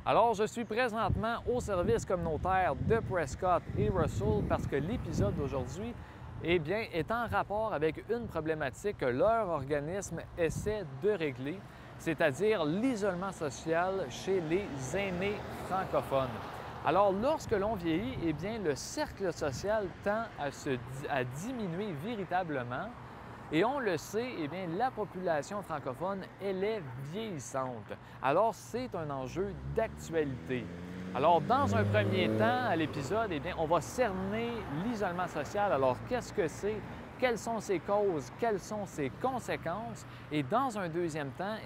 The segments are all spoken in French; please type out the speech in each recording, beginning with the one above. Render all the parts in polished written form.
Alors, je suis présentement au service communautaire de Prescott et Russell parce que l'épisode d'aujourd'hui, est en rapport avec une problématique que leur organisme essaie de régler, c'est-à-dire l'isolement social chez les aînés francophones. Alors, lorsque l'on vieillit, le cercle social tend à diminuer véritablement. Et on le sait, la population francophone, elle est vieillissante. Alors, c'est un enjeu d'actualité. Alors, dans un premier temps, à l'épisode, on va cerner l'isolement social. Alors, qu'est-ce que c'est? Quelles sont ses causes? Quelles sont ses conséquences? Et dans un deuxième temps,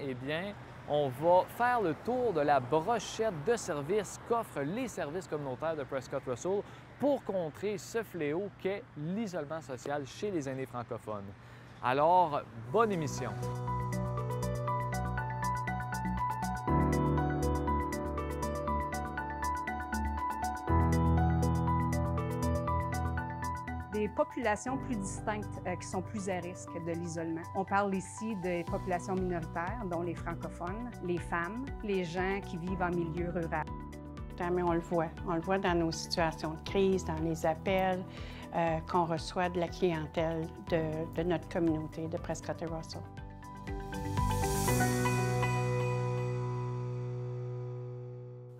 on va faire le tour de la brochette de services qu'offrent les services communautaires de Prescott Russell pour contrer ce fléau qu'est l'isolement social chez les aînés francophones. Alors, bonne émission! Des populations plus distinctes qui sont plus à risque de l'isolement. On parle ici des populations minoritaires, dont les francophones, les femmes, les gens qui vivent en milieu rural. Mais on le voit dans nos situations de crise, dans les appels qu'on reçoit de la clientèle de notre communauté de Prescott et Russell.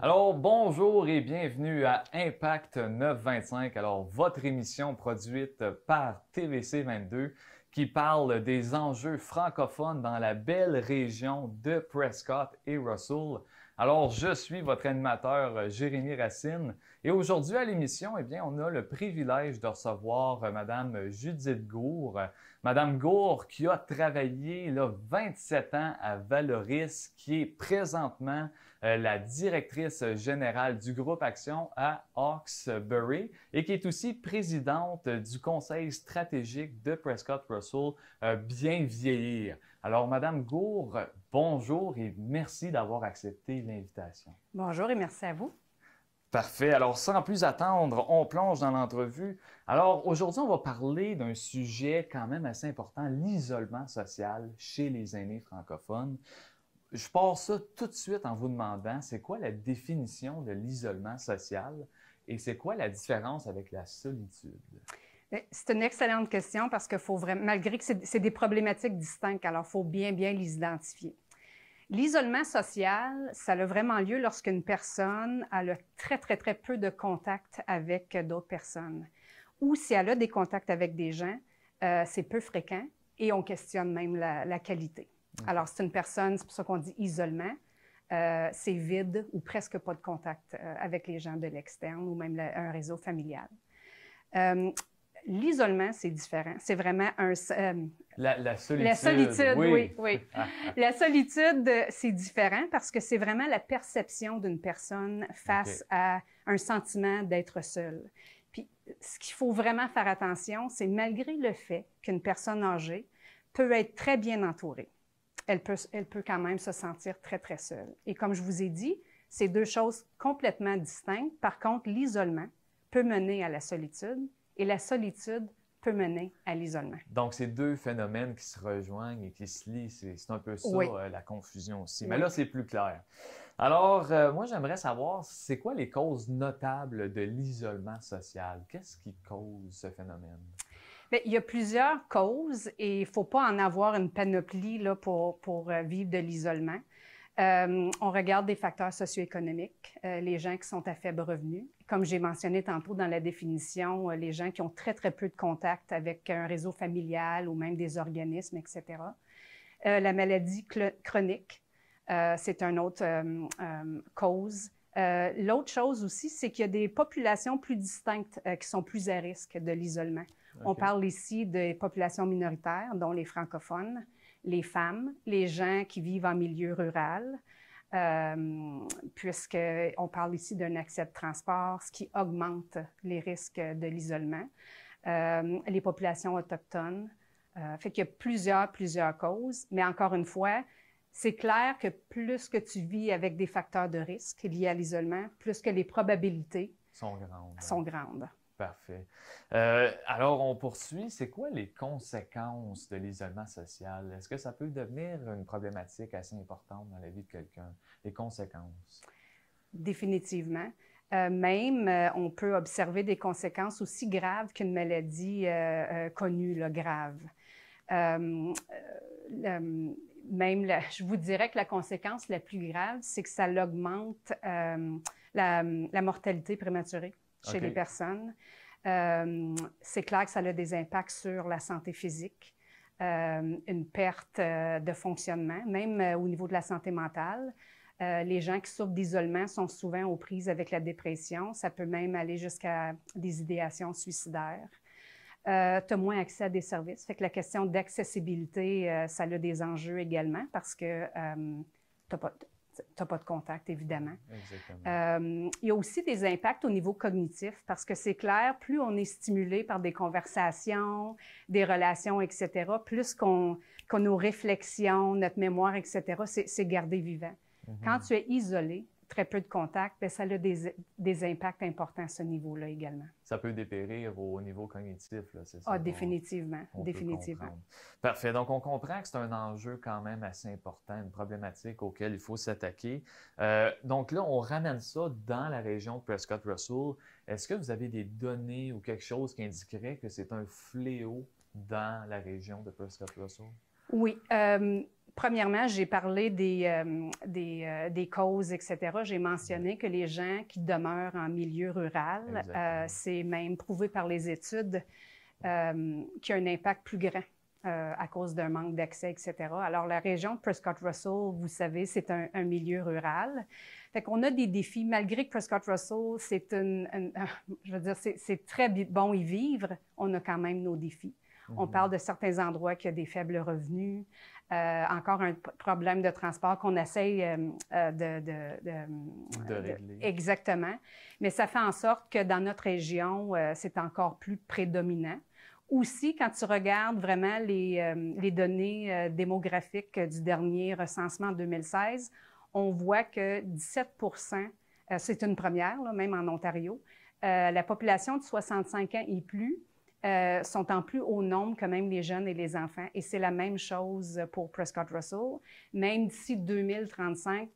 Alors, bonjour et bienvenue à Impact 925. Alors, votre émission produite par TVC 22 qui parle des enjeux francophones dans la belle région de Prescott et Russell. Alors, je suis votre animateur Jérémy Racine et aujourd'hui à l'émission, on a le privilège de recevoir Madame Judith Gour. Madame Gour qui a travaillé 27 ans à Valoris, qui est présentement la directrice générale du groupe Action à Hawkesbury et qui est aussi présidente du conseil stratégique de Prescott Russell Bien Vieillir. Alors, Madame Gour, bonjour et merci d'avoir accepté l'invitation. Bonjour et merci à vous. Parfait. Alors, sans plus attendre, on plonge dans l'entrevue. Alors, aujourd'hui, on va parler d'un sujet quand même assez important, l'isolement social chez les aînés francophones. Je pars ça tout de suite en vous demandant, c'est quoi la définition de l'isolement social et c'est quoi la différence avec la solitude? C'est une excellente question parce qu'il faut vraiment, malgré que c'est des problématiques distinctes, alors il faut bien les identifier. L'isolement social, ça a vraiment lieu lorsqu'une personne a très peu de contact avec d'autres personnes. Ou si elle a des contacts avec des gens, c'est peu fréquent et on questionne même la qualité. Alors, c'est une personne, c'est pour ça qu'on dit isolement, c'est vide ou presque pas de contact avec les gens de l'externe ou même un réseau familial. L'isolement, c'est différent. C'est vraiment un... La solitude. La solitude, oui. La solitude, c'est différent parce que c'est vraiment la perception d'une personne face à un sentiment d'être seule. Puis, ce qu'il faut vraiment faire attention, c'est malgré le fait qu'une personne âgée peut être très bien entourée, elle peut quand même se sentir très seule. Et comme je vous ai dit, c'est deux choses complètement distinctes. Par contre, l'isolement peut mener à la solitude et la solitude peut mener à l'isolement. Donc, c'est deux phénomènes qui se rejoignent et qui se lient. C'est un peu ça, la confusion aussi. Mais là, c'est plus clair. Alors, moi, j'aimerais savoir, c'est quoi les causes notables de l'isolement social? Qu'est-ce qui cause ce phénomène? Bien, il y a plusieurs causes et il ne faut pas en avoir une panoplie là, pour vivre de l'isolement. On regarde des facteurs socio-économiques, les gens qui sont à faible revenu. Comme j'ai mentionné tantôt dans la définition, les gens qui ont très peu de contact avec un réseau familial ou même des organismes, etc. La maladie chronique, c'est une autre cause. L'autre chose aussi, c'est qu'il y a des populations plus distinctes qui sont plus à risque de l'isolement. On parle ici des populations minoritaires, dont les francophones, les femmes, les gens qui vivent en milieu rural, puisqu'on parle ici d'un accès de transport, ce qui augmente les risques de l'isolement, les populations autochtones. Fait qu'il y a plusieurs causes, mais encore une fois, c'est clair que plus que tu vis avec des facteurs de risque liés à l'isolement, plus que les probabilités sont grandes. Parfait. Alors, on poursuit. C'est quoi les conséquences de l'isolement social? Est-ce que ça peut devenir une problématique assez importante dans la vie de quelqu'un? Les conséquences? définitivement. On peut observer des conséquences aussi graves qu'une maladie connue, là, grave. Je vous dirais que la conséquence la plus grave, c'est que ça augmente la mortalité prématurée chez les personnes. C'est clair que ça a des impacts sur la santé physique, une perte de fonctionnement, même au niveau de la santé mentale. Les gens qui souffrent d'isolement sont souvent aux prises avec la dépression. Ça peut même aller jusqu'à des idéations suicidaires. Tu as moins accès à des services. Fait que la question d'accessibilité, ça a des enjeux également parce que tu n'as pas de contact, évidemment. Il y a aussi des impacts au niveau cognitif parce que c'est clair, plus on est stimulé par des conversations, des relations, etc., plus qu'on nos réflexions, notre mémoire, etc., c'est gardé vivant. Quand tu es isolé, très peu de contact, bien, ça a des impacts importants à ce niveau-là également. Ça peut dépérir au niveau cognitif, là, c'est ça? Ah, définitivement, définitivement. Parfait. Donc, on comprend que c'est un enjeu quand même assez important, une problématique auquel il faut s'attaquer. Donc là, on ramène ça dans la région de Prescott-Russell. Est-ce que vous avez des données ou quelque chose qui indiquerait que c'est un fléau dans la région de Prescott-Russell? Oui. Premièrement, j'ai parlé des causes, etc. J'ai mentionné que les gens qui demeurent en milieu rural, c'est même prouvé par les études qu'il y a un impact plus grand à cause d'un manque d'accès, etc. Alors, la région de Prescott-Russell, vous savez, c'est un milieu rural. Fait qu'on a des défis, malgré que Prescott-Russell, c'est très bon y vivre, on a quand même nos défis. On parle de certains endroits qui ont des faibles revenus, encore un problème de transport qu'on essaye de régler. Exactement. Mais ça fait en sorte que dans notre région, c'est encore plus prédominant. Aussi, quand tu regardes vraiment les données démographiques du dernier recensement en 2016, on voit que 17 %, c'est une première, là, même en Ontario, la population de 65 ans et plus, sont en plus haut nombre que même les jeunes et les enfants. Et c'est la même chose pour Prescott-Russell. Même d'ici 2035,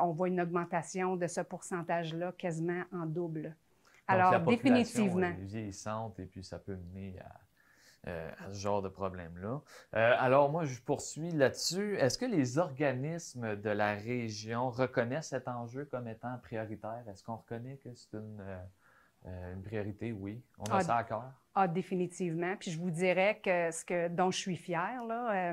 on voit une augmentation de ce pourcentage-là quasiment en double. Alors, donc, la population est vieillissante et puis ça peut mener à ce genre de problème-là. Alors, moi, je poursuis là-dessus. Est-ce que les organismes de la région reconnaissent cet enjeu comme étant prioritaire? Est-ce qu'on reconnaît que c'est une priorité? Oui. On a ça à cœur? Ah, définitivement. Puis je vous dirais que dont je suis fière, là,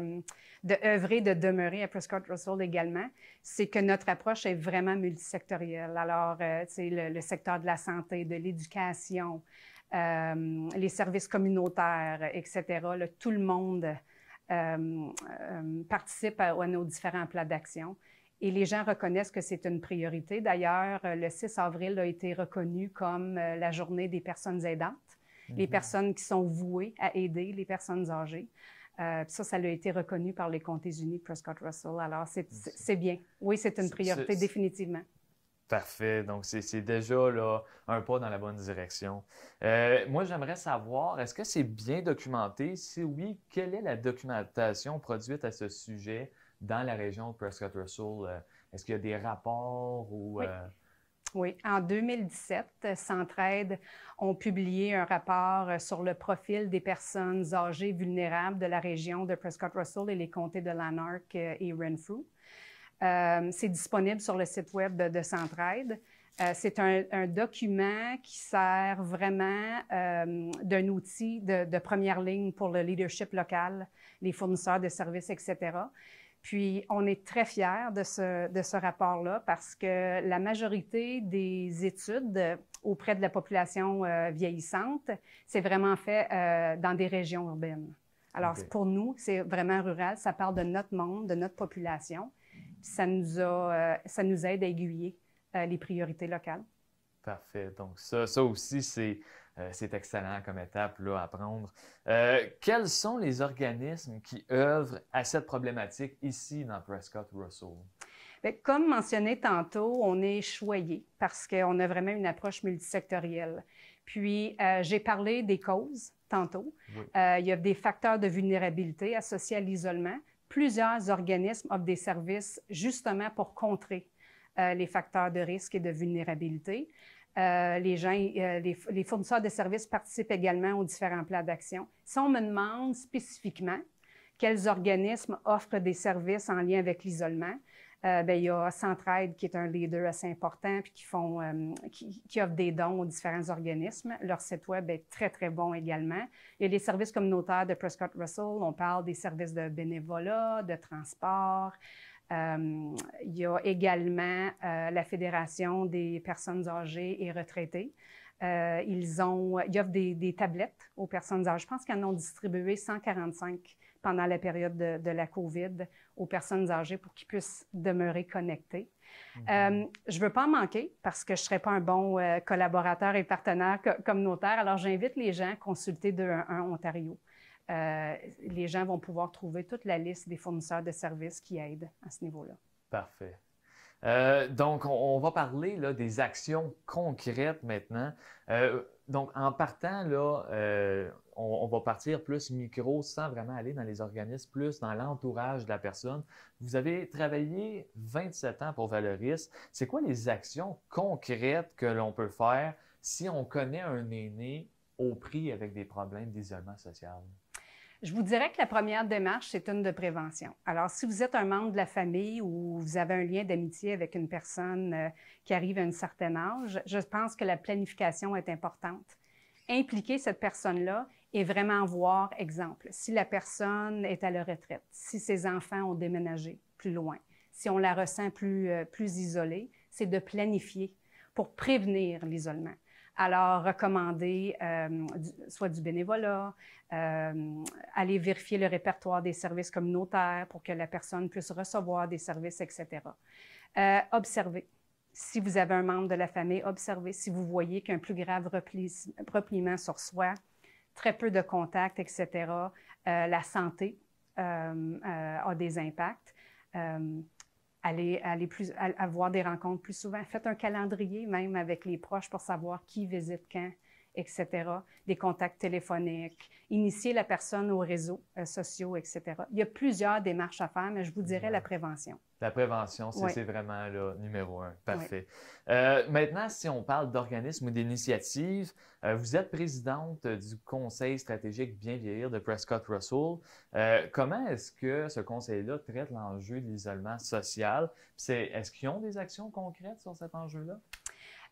d'œuvrer, de demeurer à Prescott-Russell également, c'est que notre approche est vraiment multisectorielle. Alors, le secteur de la santé, de l'éducation, les services communautaires, etc., là, tout le monde participe à nos différents plans d'action. Et les gens reconnaissent que c'est une priorité. D'ailleurs, le 6 avril a été reconnu comme la journée des personnes aidantes, les personnes qui sont vouées à aider les personnes âgées. Ça a été reconnu par les Comtés unis de Prescott-Russell. Alors, c'est bien. Oui, c'est une priorité, définitivement. Parfait. Donc, c'est déjà là, un pas dans la bonne direction. Moi, j'aimerais savoir, est-ce que c'est bien documenté? Si oui, quelle est la documentation produite à ce sujet dans la région de Prescott-Russell? Est-ce qu'il y a des rapports ou... Oui. En 2017, Centraide ont publié un rapport sur le profil des personnes âgées vulnérables de la région de Prescott-Russell et les comtés de Lanark et Renfrew. C'est disponible sur le site web de Centraide. C'est un document qui sert vraiment d'un outil de première ligne pour le leadership local, les fournisseurs de services, etc. Puis, on est très fiers de ce rapport-là parce que la majorité des études auprès de la population vieillissante, c'est vraiment fait dans des régions urbaines. Alors, pour nous, c'est vraiment rural. Ça parle de notre monde, de notre population. Puis ça nous aide à aiguiller les priorités locales. Parfait. Donc, ça aussi, c'est excellent comme étape là, à prendre. Quels sont les organismes qui œuvrent à cette problématique ici dans Prescott-Russell? Bien, comme mentionné tantôt, on est choyé parce qu'on a vraiment une approche multisectorielle. Puis, j'ai parlé des causes tantôt. Oui. Il y a des facteurs de vulnérabilité associés à l'isolement. Plusieurs organismes offrent des services justement pour contrer les facteurs de risque et de vulnérabilité. Les fournisseurs de services participent également aux différents plans d'action. Si on me demande spécifiquement quels organismes offrent des services en lien avec l'isolement, il y a Centraide qui est un leader assez important puis qui offre des dons aux différents organismes. Leur site web est très, très bon également. Il y a les services communautaires de Prescott Russell. On parle des services de bénévolat, de transport. Il y a également la Fédération des personnes âgées et retraitées. Ils offrent des tablettes aux personnes âgées. Je pense qu'ils en ont distribué 145 pendant la période de la COVID aux personnes âgées pour qu'ils puissent demeurer connectés. Je ne veux pas en manquer parce que je ne serais pas un bon collaborateur et partenaire communautaire. Alors, j'invite les gens à consulter 211 Ontario. Les gens vont pouvoir trouver toute la liste des fournisseurs de services qui aident à ce niveau-là. Parfait. Donc, on va parler là, des actions concrètes maintenant. Donc, en partant, là, on va partir plus micro sans vraiment aller dans les organismes, plus dans l'entourage de la personne. Vous avez travaillé 27 ans pour Valoris. C'est quoi les actions concrètes que l'on peut faire si on connaît un aîné au pris avec des problèmes d'isolement social? Je vous dirais que la première démarche, c'est une de prévention. Alors, si vous êtes un membre de la famille ou vous avez un lien d'amitié avec une personne qui arrive à un certain âge, je pense que la planification est importante. Impliquer cette personne-là et vraiment voir, exemple, si la personne est à la retraite, si ses enfants ont déménagé plus loin, si on la ressent plus isolée, c'est de planifier pour prévenir l'isolement. Alors, recommander soit du bénévolat, aller vérifier le répertoire des services communautaires pour que la personne puisse recevoir des services, etc. Observer. Si vous avez un membre de la famille, observez. Si vous voyez qu'un plus grave repliement sur soi, très peu de contacts, etc., la santé a des impacts. Aller avoir des rencontres plus souvent. Faites un calendrier même avec les proches pour savoir qui visite quand, etc. Des contacts téléphoniques. Initier la personne aux réseaux sociaux, etc. Il y a plusieurs démarches à faire, mais je vous dirais la prévention. La prévention, c'est vraiment là, numéro 1. Parfait. Oui. Maintenant, si on parle d'organismes ou d'initiatives, vous êtes présidente du Conseil stratégique Bien vieillir de Prescott Russell. Comment est-ce que ce conseil-là traite l'enjeu de l'isolement social? Est-ce qu'ils ont des actions concrètes sur cet enjeu-là?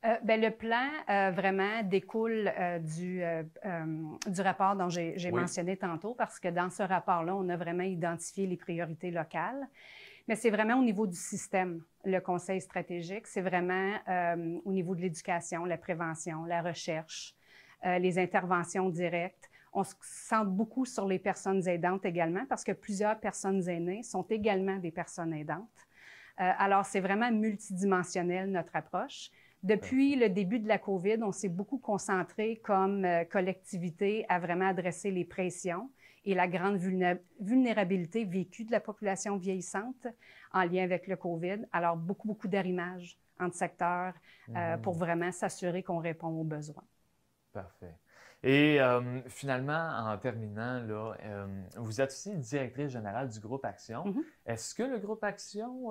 Le plan vraiment découle du rapport dont j'ai mentionné tantôt, parce que dans ce rapport-là, on a vraiment identifié les priorités locales. Mais c'est vraiment au niveau du système, le conseil stratégique. C'est vraiment au niveau de l'éducation, la prévention, la recherche, les interventions directes. On se centre beaucoup sur les personnes aidantes également, parce que plusieurs personnes aînées sont également des personnes aidantes. Alors, c'est vraiment multidimensionnel, notre approche. Depuis le début de la COVID, on s'est beaucoup concentré comme collectivité à vraiment adresser les pressions et la grande vulnérabilité vécue de la population vieillissante en lien avec le COVID. Alors, beaucoup d'arrimage entre secteurs pour vraiment s'assurer qu'on répond aux besoins. Parfait. Et finalement, en terminant, là, vous êtes aussi directrice générale du groupe Action. Est-ce que le groupe Action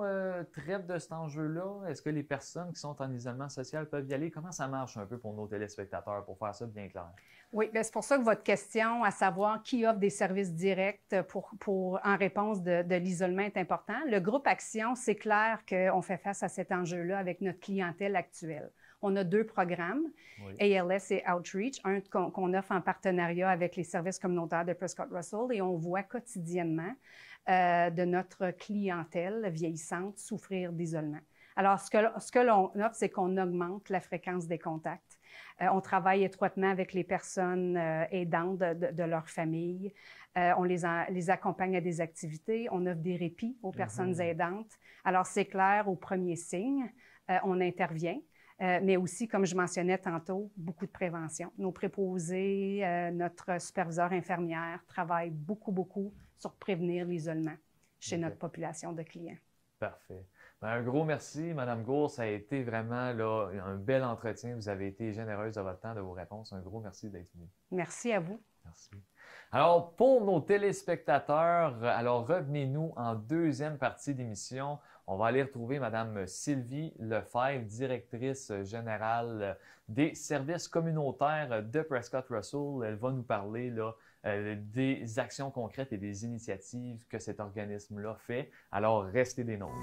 traite de cet enjeu-là? Est-ce que les personnes qui sont en isolement social peuvent y aller? Comment ça marche un peu pour nos téléspectateurs, pour faire ça bien clair? Oui, c'est pour ça que votre question, à savoir qui offre des services directs en réponse de l'isolement est important. Le groupe Action, c'est clair qu'on fait face à cet enjeu-là avec notre clientèle actuelle. On a 2 programmes, ALS et Outreach, un qu'on offre en partenariat avec les services communautaires de Prescott Russell, et on voit quotidiennement de notre clientèle vieillissante souffrir d'isolement. Alors, ce que l'on offre, c'est qu'on augmente la fréquence des contacts. On travaille étroitement avec les personnes aidantes de leur famille. On les accompagne à des activités. On offre des répits aux personnes aidantes. Alors, c'est clair, au premier signe, on intervient. Mais aussi, comme je mentionnais tantôt, beaucoup de prévention. Nos préposés, notre superviseur infirmière travaillent beaucoup sur prévenir l'isolement chez notre population de clients. Parfait. Bien, un gros merci, Mme Gourde. Ça a été vraiment là, un bel entretien. Vous avez été généreuse de votre temps, de vos réponses. Un gros merci d'être venue. Merci à vous. Merci. Alors, pour nos téléspectateurs, alors revenez-nous en deuxième partie d'émission. On va aller retrouver Mme Sylvie Lefebvre, directrice générale des services communautaires de Prescott Russell. Elle va nous parler là, des actions concrètes et des initiatives que cet organisme-là fait. Alors, restez des nôtres.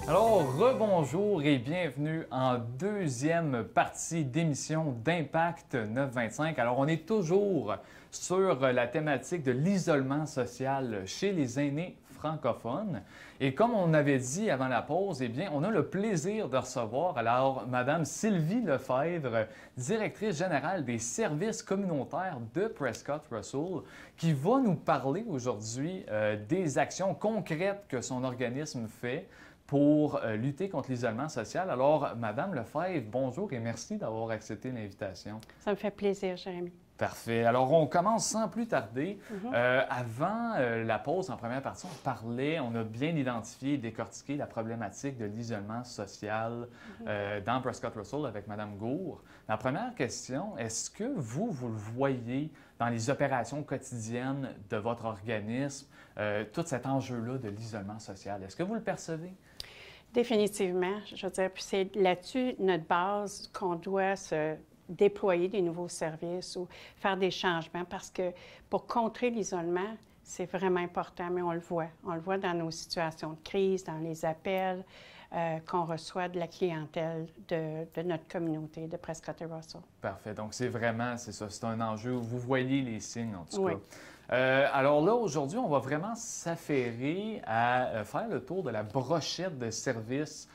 Alors, rebonjour et bienvenue en deuxième partie d'émission d'Impact 925. Alors, on est toujours sur la thématique de l'isolement social chez les aînés francophones. Et comme on avait dit avant la pause, eh bien, on a le plaisir de recevoir alors Mme Sylvie Lefebvre, directrice générale des services communautaires de Prescott Russell, qui va nous parler aujourd'hui des actions concrètes que son organisme fait pour lutter contre l'isolement social. Alors, Madame Lefebvre, bonjour et merci d'avoir accepté l'invitation. Ça me fait plaisir, Jérémy. Parfait. Alors, on commence sans plus tarder. Avant la pause, en première partie, on a bien identifié et décortiqué la problématique de l'isolement social dans Prescott Russell avec Mme Gour. La première question, est-ce que vous le voyez dans les opérations quotidiennes de votre organisme, tout cet enjeu-là de l'isolement social? Est-ce que vous le percevez? Définitivement. Je veux dire, puis c'est là-dessus notre base qu'on doit se déployer des nouveaux services ou faire des changements parce que pour contrer l'isolement, c'est vraiment important, mais on le voit. On le voit dans nos situations de crise, dans les appels qu'on reçoit de la clientèle de notre communauté de Prescott Russell. Parfait. Donc, c'est ça, c'est un enjeu. Vous voyez les signes, en tout oui. cas. Alors là, aujourd'hui, on va vraiment s'affairer à faire le tour de la brochette de services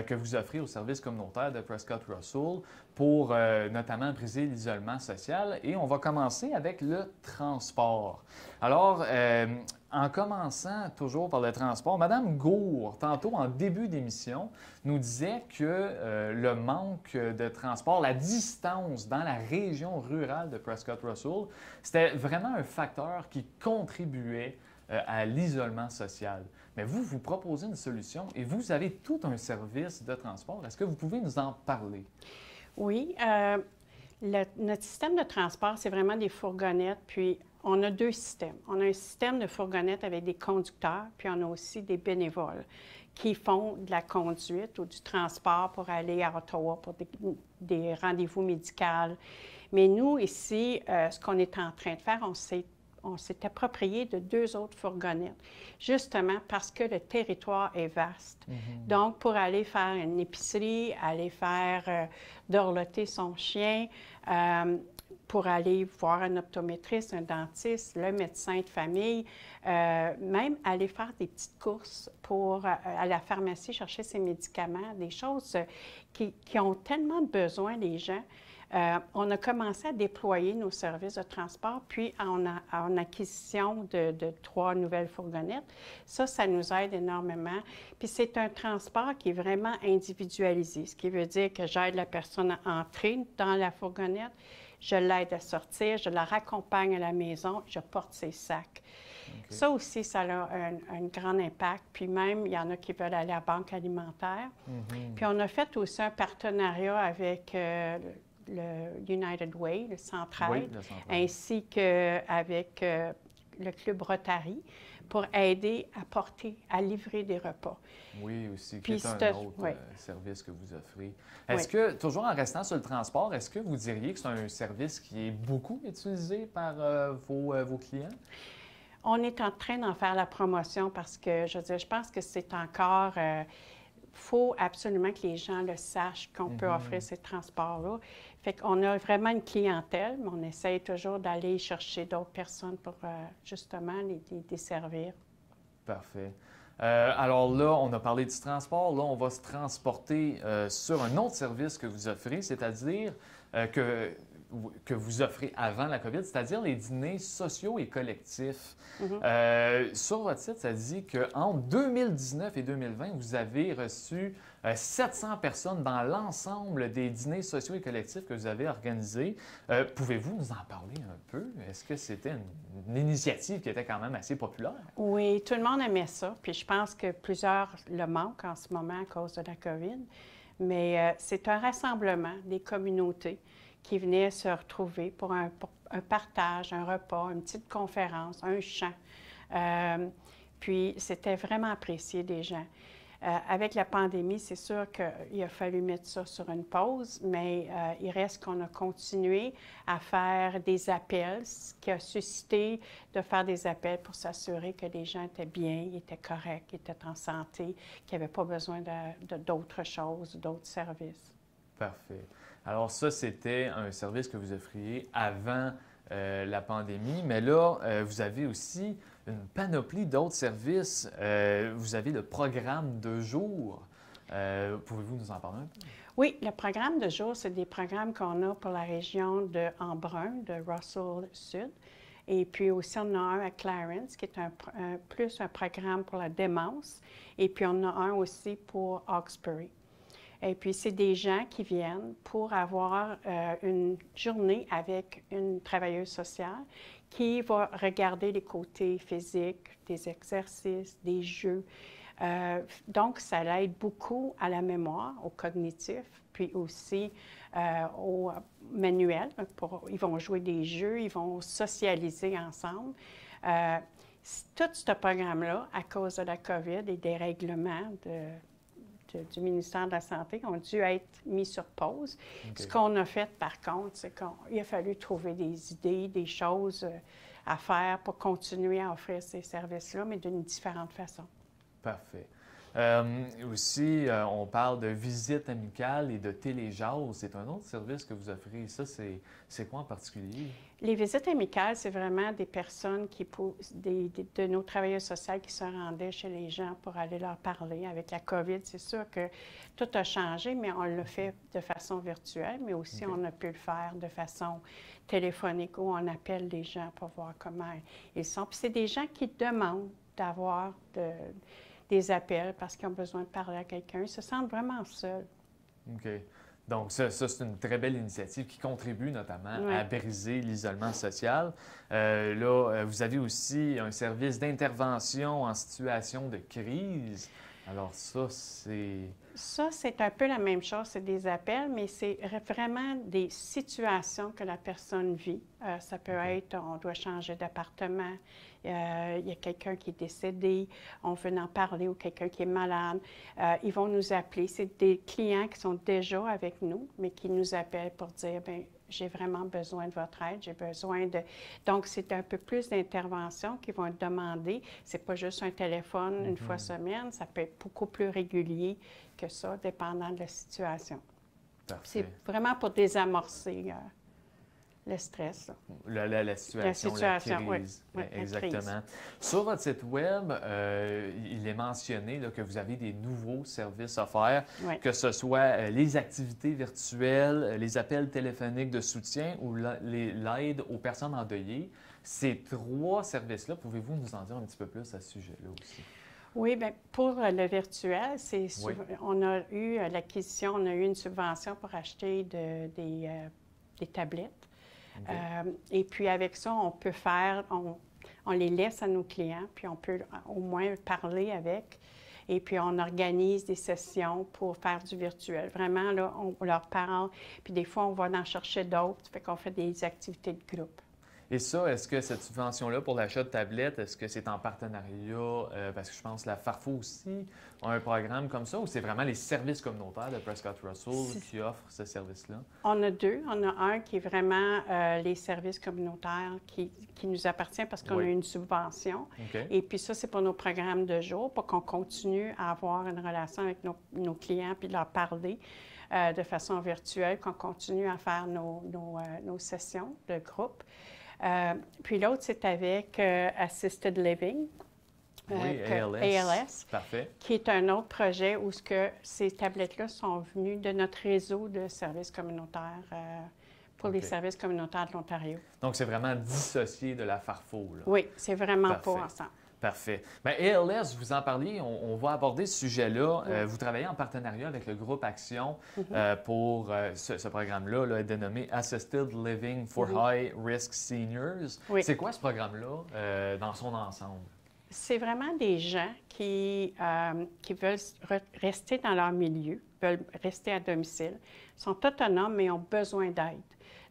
que vous offrez aux services communautaires de Prescott Russell pour notamment briser l'isolement social. Et on va commencer avec le transport. Alors, en commençant toujours par le transport, Mme Gour, tantôt en début d'émission, nous disait que le manque de transport, la distance dans la région rurale de Prescott Russell, c'était vraiment un facteur qui contribuait à l'isolement social. Mais vous proposez une solution et vous avez tout un service de transport. Est-ce que vous pouvez nous en parler? Oui. Notre système de transport, c'est vraiment des fourgonnettes, puis on a deux systèmes. On a un système de fourgonnettes avec des conducteurs, puis on a aussi des bénévoles qui font de la conduite ou du transport pour aller à Ottawa pour des rendez-vous médicaux. Mais nous, ici, ce qu'on est en train de faire, on s'est approprié de deux autres fourgonnettes, justement parce que le territoire est vaste. Donc, pour aller faire une épicerie, aller faire dorloter son chien, pour aller voir un optométriste, un dentiste, le médecin de famille, même aller faire des petites courses pour à la pharmacie chercher ses médicaments, des choses qui ont tellement de besoin, les gens. On a commencé à déployer nos services de transport, puis en acquisition de 3 nouvelles fourgonnettes. Ça nous aide énormément. Puis c'est un transport qui est vraiment individualisé, ce qui veut dire que j'aide la personne à entrer dans la fourgonnette, je l'aide à sortir, je la raccompagne à la maison, je porte ses sacs. Okay. Ça aussi, ça a un grand impact. Puis même, il y en a qui veulent aller à la banque alimentaire. Puis on a fait aussi un partenariat avec le United Way, le Centraide, ainsi qu'avec le Club Rotary pour aider à livrer des repas. Oui, aussi, qui est un autre service que vous offrez. Est-ce que, toujours en restant sur le transport, est-ce que vous diriez que c'est un service qui est beaucoup utilisé par vos clients? On est en train d'en faire la promotion parce que, je pense que c'est encore... faut absolument que les gens le sachent qu'on peut offrir ces transports-là. Fait qu'on a vraiment une clientèle, mais on essaye toujours d'aller chercher d'autres personnes pour justement les desservir. Parfait. Alors là, on a parlé du transport. Là, on va se transporter sur un autre service que vous offrez, c'est-à-dire que que vous offrez avant la COVID, c'est-à-dire les dîners sociaux et collectifs. Sur votre site, ça dit qu'entre 2019 et 2020, vous avez reçu 700 personnes dans l'ensemble des dîners sociaux et collectifs que vous avez organisés. Pouvez-vous nous en parler un peu? Est-ce que c'était une initiative qui était quand même assez populaire? Oui, tout le monde aimait ça. Puis je pense que plusieurs le manquent en ce moment à cause de la COVID. Mais c'est un rassemblement des communautés qui venaient se retrouver pour un partage, un repas, une petite conférence, un chant. Puis c'était vraiment apprécié des gens. Avec la pandémie, c'est sûr qu'il a fallu mettre ça sur une pause, mais il reste qu'on a continué à faire des appels, ce qui a suscité de faire des appels pour s'assurer que les gens étaient bien, étaient corrects, étaient en santé, qu'ils n'avaient pas besoin d'autres choses, d'autres services. Parfait. Alors ça, c'était un service que vous offriez avant la pandémie, mais là, vous avez aussi une panoplie d'autres services. Vous avez le programme de jour. Pouvez-vous nous en parler un peu? Oui, le programme de jour, c'est des programmes qu'on a pour la région de Embrun, de Russell Sud. Et puis aussi, on en a un à Clarence, qui est plus un programme pour la démence. Et puis, on en a un aussi pour Hawkesbury. Et puis, c'est des gens qui viennent pour avoir une journée avec une travailleuse sociale qui va regarder les côtés physiques, des exercices, des jeux. Donc, ça l'aide beaucoup à la mémoire, au cognitif, puis aussi au manuel. Ils vont jouer des jeux, ils vont socialiser ensemble. Tout ce programme-là, à cause de la COVID et des règlements du ministère de la Santé, ont dû être mis sur pause. Ce qu'on a fait, par contre, c'est qu'il a fallu trouver des idées, des choses à faire pour continuer à offrir ces services-là, mais d'une différente façon. Parfait. Aussi, on parle de visite amicale et de téléjase. C'est un autre service que vous offrez. Ça, c'est quoi en particulier? Les visites amicales, c'est vraiment des personnes de nos travailleurs sociaux qui se rendaient chez les gens pour aller leur parler. Avec la COVID, c'est sûr que tout a changé, mais on le fait de façon virtuelle, mais aussi on a pu le faire de façon téléphonique où on appelle les gens pour voir comment ils sont. Puis c'est des gens qui demandent d'avoir des appels parce qu'ils ont besoin de parler à quelqu'un. Ils se sentent vraiment seuls. OK. Donc, ça c'est une très belle initiative qui contribue notamment à briser l'isolement social. Là, vous avez aussi un service d'intervention en situation de crise. Alors ça, c'est... Ça, c'est un peu la même chose. C'est des appels, mais c'est vraiment des situations que la personne vit. Ça peut être, on doit changer d'appartement, il y a quelqu'un qui est décédé, on veut en parler, ou quelqu'un qui est malade. Ils vont nous appeler. C'est des clients qui sont déjà avec nous, mais qui nous appellent pour dire, bien, j'ai vraiment besoin de votre aide, j'ai besoin de... Donc, c'est un peu plus d'intervention qu'ils vont demander. C'est pas juste un téléphone une fois semaine, ça peut être beaucoup plus régulier que ça, dépendant de la situation. C'est vraiment pour désamorcer le stress. La situation, la crise. Oui, exactement. La crise. Sur votre site Web, il est mentionné là, que vous avez des nouveaux services offerts, que ce soit les activités virtuelles, les appels téléphoniques de soutien ou l'aide aux personnes endeuillées. Ces trois services-là, pouvez-vous nous en dire un petit peu plus à ce sujet-là aussi? Oui, bien, pour le virtuel, on a eu l'acquisition, on a eu une subvention pour acheter des tablettes. Et puis avec ça, on peut faire, on les laisse à nos clients, puis on peut au moins parler avec. Et puis on organise des sessions pour faire du virtuel. Vraiment, là, on leur parle. Puis des fois, on va en chercher d'autres, fait qu'on fait des activités de groupe. Et ça, est-ce que cette subvention-là pour l'achat de tablettes, est-ce que c'est en partenariat, parce que je pense que la Farfo aussi a un programme comme ça, ou c'est vraiment les services communautaires de Prescott Russell qui offrent ce service-là? On a deux. On a un qui est vraiment les services communautaires qui nous appartient parce qu'on a une subvention. Et puis ça, c'est pour nos programmes de jour, pour qu'on continue à avoir une relation avec nos clients puis leur parler de façon virtuelle, qu'on continue à faire nos sessions de groupe. Puis l'autre, c'est avec Assisted Living, ALS, Parfait. Qui est un autre projet où ces tablettes-là sont venues de notre réseau de services communautaires pour les services communautaires de l'Ontario. Donc, c'est vraiment dissocié de la Farfo, là. Oui, c'est vraiment Parfait. pas ensemble. Parfait. Bien, ALS, vous en parliez, on va aborder ce sujet-là. Oui. Vous travaillez en partenariat avec le groupe Action pour ce programme-là, là, dénommé Assisted Living for High Risk Seniors. Oui. C'est quoi ce programme-là dans son ensemble? C'est vraiment des gens qui veulent rester dans leur milieu, veulent rester à domicile, sont autonomes mais ont besoin d'aide.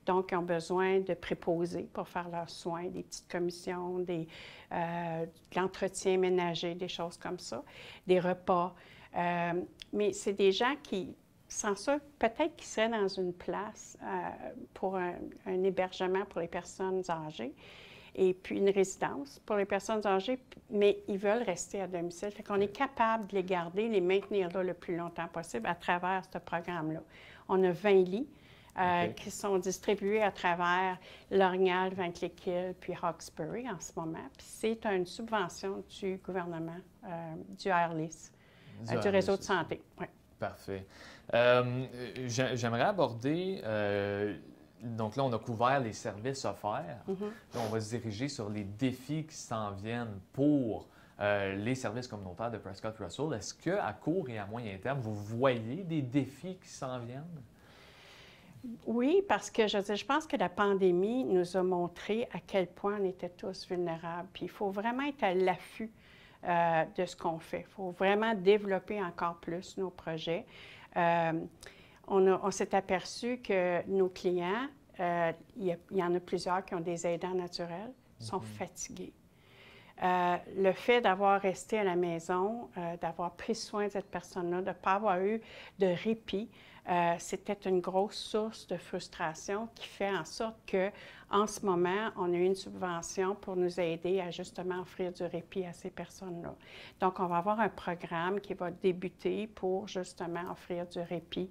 Donc, ils ont besoin de préposés pour faire leurs soins, des petites commissions, de l'entretien ménager, des choses comme ça, des repas. Mais c'est des gens qui, sans ça, peut-être qu'ils seraient dans une place pour un hébergement pour les personnes âgées et puis une résidence pour les personnes âgées, mais ils veulent rester à domicile. Fait qu'on est capable de les garder, les maintenir là le plus longtemps possible à travers ce programme-là. On a 20 lits. Qui sont distribués à travers L'Orignal, Vankleek-Hill, puis Hawkesbury en ce moment. Puis c'est une subvention du gouvernement, du ARLIS, du réseau de santé. Oui. Parfait. J'aimerais aborder, donc là, on a couvert les services offerts. Là, on va se diriger sur les défis qui s'en viennent pour les services communautaires de Prescott Russell. Est-ce qu'à court et à moyen terme, vous voyez des défis qui s'en viennent? Oui, parce que je pense que la pandémie nous a montré à quel point on était tous vulnérables. Puis il faut vraiment être à l'affût de ce qu'on fait. Il faut vraiment développer encore plus nos projets. On s'est aperçu que nos clients, il y en a plusieurs qui ont des aidants naturels, sont fatigués. Le fait d'avoir resté à la maison, d'avoir pris soin de cette personne-là, de ne pas avoir eu de répit, c'était une grosse source de frustration qui fait en sorte qu'en ce moment, on a eu une subvention pour nous aider à justement offrir du répit à ces personnes-là. Donc, on va avoir un programme qui va débuter pour justement offrir du répit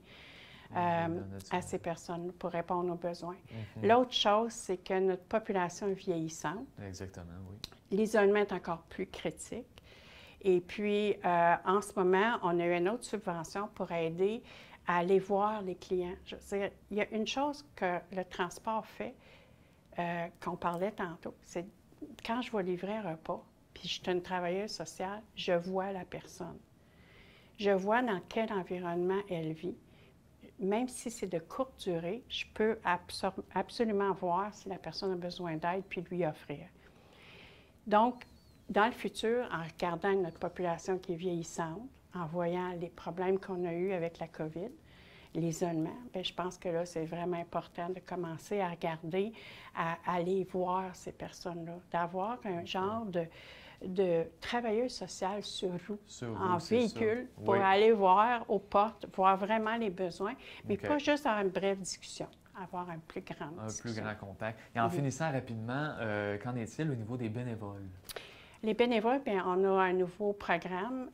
à ces personnes pour répondre aux besoins. L'autre chose, c'est que notre population est vieillissante. Exactement, oui. L'isolement est encore plus critique. Et puis, en ce moment, on a eu une autre subvention pour aider à aller voir les clients. Je veux dire, il y a une chose que le transport fait, qu'on parlait tantôt, c'est quand je vais livrer un repas, puis je suis une travailleuse sociale, je vois la personne. Je vois dans quel environnement elle vit. Même si c'est de courte durée, je peux absolument voir si la personne a besoin d'aide puis lui offrir. Donc, dans le futur, en regardant notre population qui est vieillissante, en voyant les problèmes qu'on a eus avec la COVID, l'isolement, bien, je pense que là, c'est vraiment important de commencer à regarder, à aller voir ces personnes-là, d'avoir un genre de travailleuse sociale sur roue, en véhicule, pour aller voir aux portes, voir vraiment les besoins, mais pas juste avoir une brève discussion, avoir un plus grand contact. Et en finissant rapidement, qu'en est-il au niveau des bénévoles? Les bénévoles, bien, on a un nouveau programme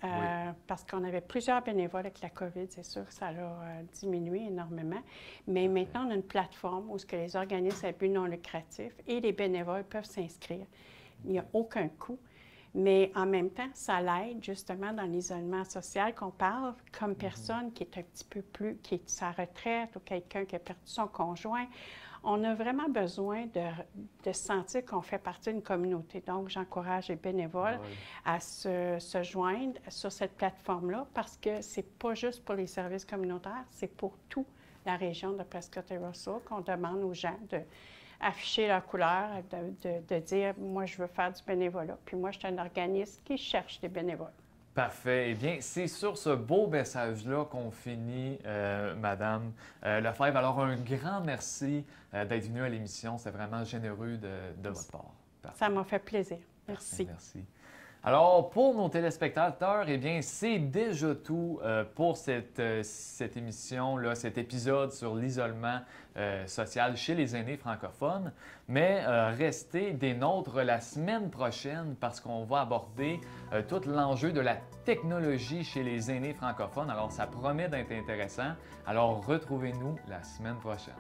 parce qu'on avait plusieurs bénévoles avec la COVID, c'est sûr que ça a diminué énormément. Mais maintenant, on a une plateforme où les organismes à but non lucratif et les bénévoles peuvent s'inscrire. Il n'y a aucun coût. Mais en même temps, ça l'aide justement dans l'isolement social qu'on parle comme personne qui est un petit peu plus, qui est à sa retraite ou quelqu'un qui a perdu son conjoint. On a vraiment besoin de sentir qu'on fait partie d'une communauté. Donc, j'encourage les bénévoles à se joindre sur cette plateforme-là parce que c'est pas juste pour les services communautaires, c'est pour toute la région de Prescott et Russell qu'on demande aux gens d'afficher leur couleur, de dire « moi, je veux faire du bénévolat ». Puis moi, je suis un organisme qui cherche des bénévoles. Parfait. Eh bien, c'est sur ce beau message-là qu'on finit, Madame Lefebvre. Alors, un grand merci d'être venue à l'émission. C'est vraiment généreux de votre part. Parfait. Ça m'a fait plaisir. Merci. Merci. Alors, pour nos téléspectateurs, eh bien, c'est déjà tout pour cette émission-là, cet épisode sur l'isolement social chez les aînés francophones. Mais restez des nôtres la semaine prochaine parce qu'on va aborder tout l'enjeu de la technologie chez les aînés francophones. Alors, ça promet d'être intéressant. Alors, retrouvez-nous la semaine prochaine.